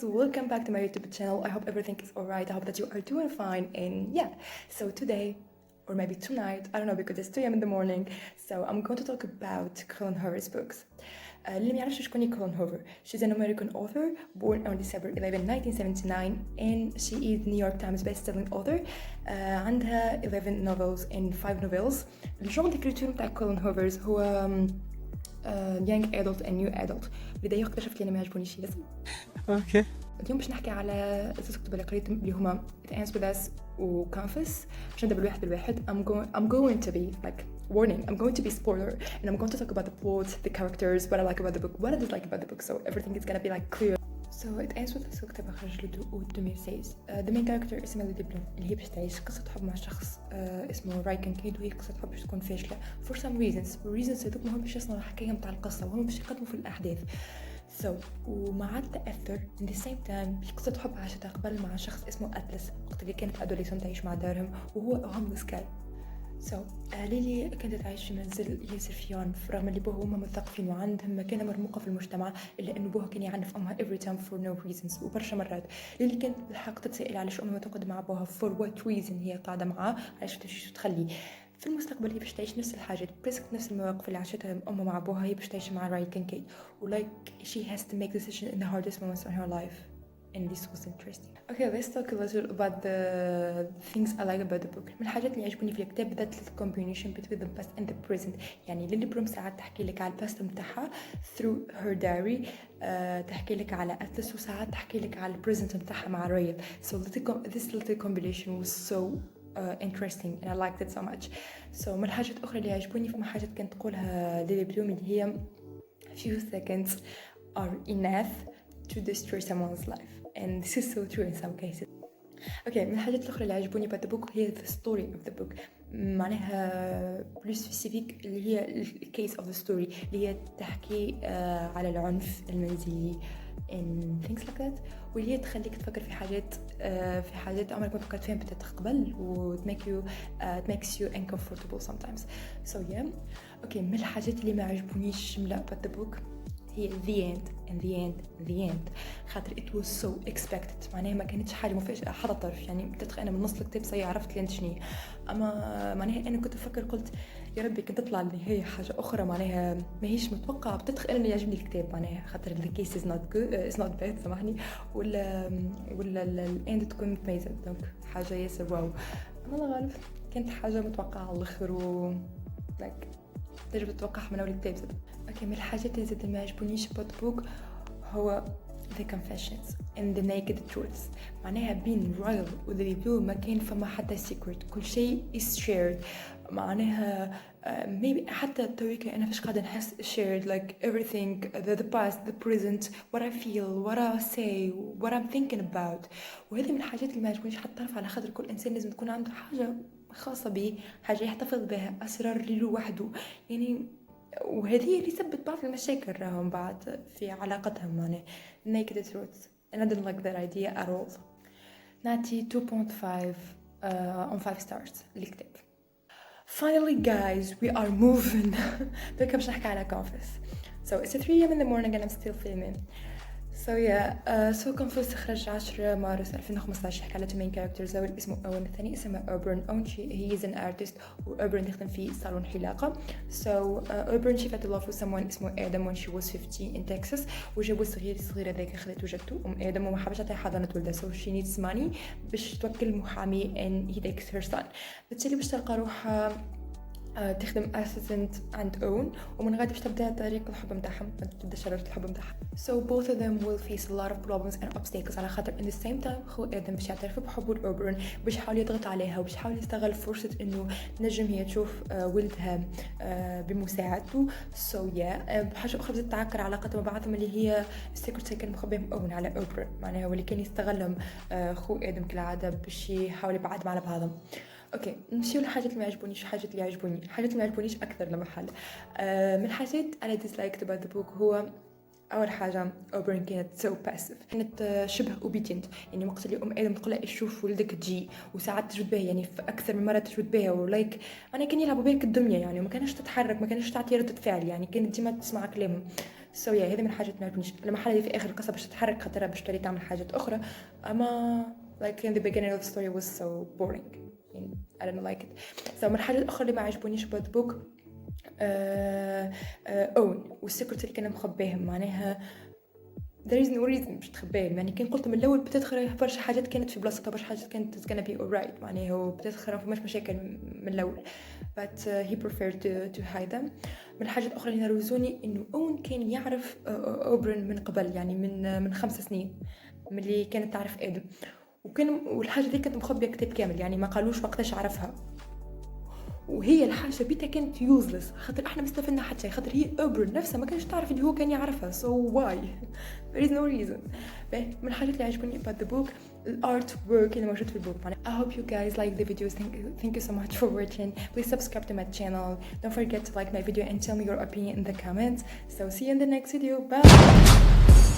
welcome back to my YouTube channel. I hope everything is alright. I hope that you are doing fine. And yeah, so today, or maybe tonight, I don't know because it's 2 a.m. in the morning. So I'm going to talk about Colleen Hoover's books. اللي ما يعرفش شكون Colleen Hoover. She's an American author born on December 11, 1979, and she is New York Times best-selling author. عندها 11 novels and 5 novels. الجون d'écriture بتاع Colleen Hoover's هو young adult and new adult. بداية اكتشفت لي أنا ما يعجبونيش لازم. اوكي. اليوم باش نحكي على أساس كتب اللي قريت اللي هما It Ends With Us و Confess. باش نبدا بالواحد. I'm going to be like warning. I'm going to be spoiler and I'm going to talk about the plot, the characters, what I like about the book, what I dislike about the book. So everything is gonna be like clear. So It Ends With Us كتابة خرج له 2016. The main character اسمها ليدي بلوم اللي هي باش تعيش قصة حب مع شخص اسمه رايكن كيد، وهي قصة حب باش تكون فاشلة for some reasons هذوك مهم باش يصنعوا الحكاية متاع القصة وهم باش يقدموا في الأحداث. ومع التأثر in the same time قصة حب عاشتها قبل مع شخص اسمه أتلس وقت اللي كانت أدوليسون تعيش مع دارهم وهو homeless guy. ليلي كانت تعيش في منزل ياسر فيون رغم اللي بوها وما مثقفين وعندهم مكانة مرموقة في المجتمع، إلا أنه بوها كان يعنف أمها every time for no reasons. وبرشا مرات ليلي كانت بالحق تتسائل علاش أمها تقعد مع بوها for what reason هي قاعدة معاه، علاش تمشي تخليه. في المستقبل هي باش تعيش نفس الحاجات بريسك نفس المواقف اللي عاشتها أمها مع بوها هي باش تعيش مع رايكن كيد like she has to make decisions in the hardest moments in her life. And this was interesting. Okay, let's talk a little about the things I like about the book. من الحاجات اللي عجبوني في الكتاب that the combination between the past and the present. يعني ليلي بروم ساعات تحكي لك على الباست متاعها through her diary، تحكي لك على أتلس، وساعات تحكي لك على البريزنت متاعها مع رويال. So this little combination was so interesting and I liked it so much. So من الحاجات الأخرى اللي عجبوني فما حاجات كانت تقولها ليلي بلوم اللي هي few seconds are enough to destroy someone's life, and this is so true in some cases. Okay, من الحاجات الأخرى اللي عجبوني about the book هي the story of the book. معناها plus specific اللي هي case of the story اللي هي تحكي على العنف المنزلي and things like that، واللي هي تخليك تفكر في حاجات عمرك ما فكرت فيها بتتخ قبل و it makes you uncomfortable sometimes. So yeah, okay. من الحاجات اللي ما عجبونيش ملا about the book هي the end خاطر it was so expected. معناها ما كانتش حاجه مفاجاه حتى طرف، يعني بتدخل انا من نص الكتاب صي عرفت لين شنو، اما معناها انا كنت افكر قلت يا ربي كنت تطلع النهايه حاجه اخرى معناها ماهيش متوقعه. بتدخل انا يعجبني الكتاب معناها خاطر the case is not good is not bad سامحني، ولا الاند تكون متميزه دونك حاجه ياسر واو. انا الغالب كانت حاجه متوقعه على الاخر و like تجربة تتوقعها من أول الكتاب زاد. أوكي، من الحاجات اللي زاد ما عجبونيش about the book هو the confessions and the naked truths. معناها بين رويال وليلي بلو ما كان فما حتى secret، كل شيء is shared. معناها maybe حتى تويكا أنا فاش قاعدة نحس shared like everything the past the present what I feel what I say what I'm thinking about. وهذه من الحاجات اللي ما عجبونيش حتى طرف، على خاطر كل إنسان لازم تكون عنده حاجة خاصة به، حاجة يحتفظ بها، أسرار له وحده يعني. وهذه اللي سبت بعض المشاكل راهم بعد في علاقتهم معناها naked truths and I didn't like that idea at all. نعطي 2.5 on 5 stars للكتاب. Finally guys we are moving. دوكا باش نحكي على Confess. So it's 3 a.m. in the morning and I'm still filming. So yeah, so Confess خرج 10 مارس 2015. يحكي على two main characters. الأول اسمه أون، الثاني اسمه أوبرن. أون he is an artist وأوبرن يخدم في صالون حلاقة. So أوبرن she fell in love with someone اسمه آدم when she was 15 in Texas، وجابوا الصغير ذاك خذته جدته آدم وما حبش تعطيه حضانة ولده. So she needs money باش توكل محامي and he takes her son. بالتالي باش تلقى روحها تخدم اسيستنت عند اون، ومن غادي باش تبدا طريق الحب نتاعهم، تبدا شجره الحب نتاعهم. So both of them will face a lot of problems and obstacles، على خاطر in the same time خو ادم باش يعترف بحبه لأوبرن، باش يحاول يضغط عليها وباش يحاول يستغل فرصه انه تنجم هي تشوف ولدها بمساعدته. So yeah، بحاجه اخرى بدات تعكر علاقتهم مع بعضهم اللي هي السيكريت كان مخبيهم اون على أوبرن، معناها واللي كان يستغلهم خو ادم كالعاده باش يحاول يبعدهم على بعضهم. اوكي نمشيو للحاجات اللي ما عجبونيش. الحاجات اللي ما عجبونيش اكثر لما حل. من الحاجات انا disliked about the book هو اول حاجه اوبرين كانت سو باسيف، كانت شبه اوبيدينت، يعني وقت اللي ادم تقول لها شوف ولدك تجي، وساعات تجود بها يعني في اكثر من مره تجود بها، ولايك انا كان يلعبوا بيك الدنيا يعني، وما كانش تتحرك، ما كانش تعطي رده فعل، يعني كانت ديما تسمع كلامهم. سو يا هذه من الحاجات ما عجبنيش. لما حالة في اخر القصه باش تتحرك خاطرها باش تولي تعمل حاجات اخرى، اما like in the beginning of the story was so boring يعني I didn't like it. so من الحاجات الاخرى اللي ما عجبونيش about the book اون والسكرت اللي كان مخبيهم، معناها there is no reason باش تخبيهم، يعني كان قلت من الاول بتدخل برشا حاجات كانت في بلاصتها، برشا حاجات كانت gonna be alright، معناها وبتدخل ما فماش مشاكل من الاول، but he preferred to hide them. من الحاجات الاخرى اللي نرفزوني انه اون كان يعرف اوبرن من قبل، يعني من 5 سنين من اللي كانت تعرف ادم، والحاجه دي كانت مخبيه كتاب كامل، يعني ما قالوش وقتاش عرفها، وهي الحاجه بيتها كانت يوزلس خاطر احنا ما استفدنا حتى شيء، خاطر هي اوبرن نفسها ما كانش تعرف اللي هو كان يعرفها. so why there is no reason. من الحاجات اللي عجبوني about the book الارت work اللي موجود في البوك. I hope you guys like the videos. Thank you so much for watching. Please subscribe to my channel. Don't forget to like my video and tell me your opinion in the comments. So see you in the next video. Bye.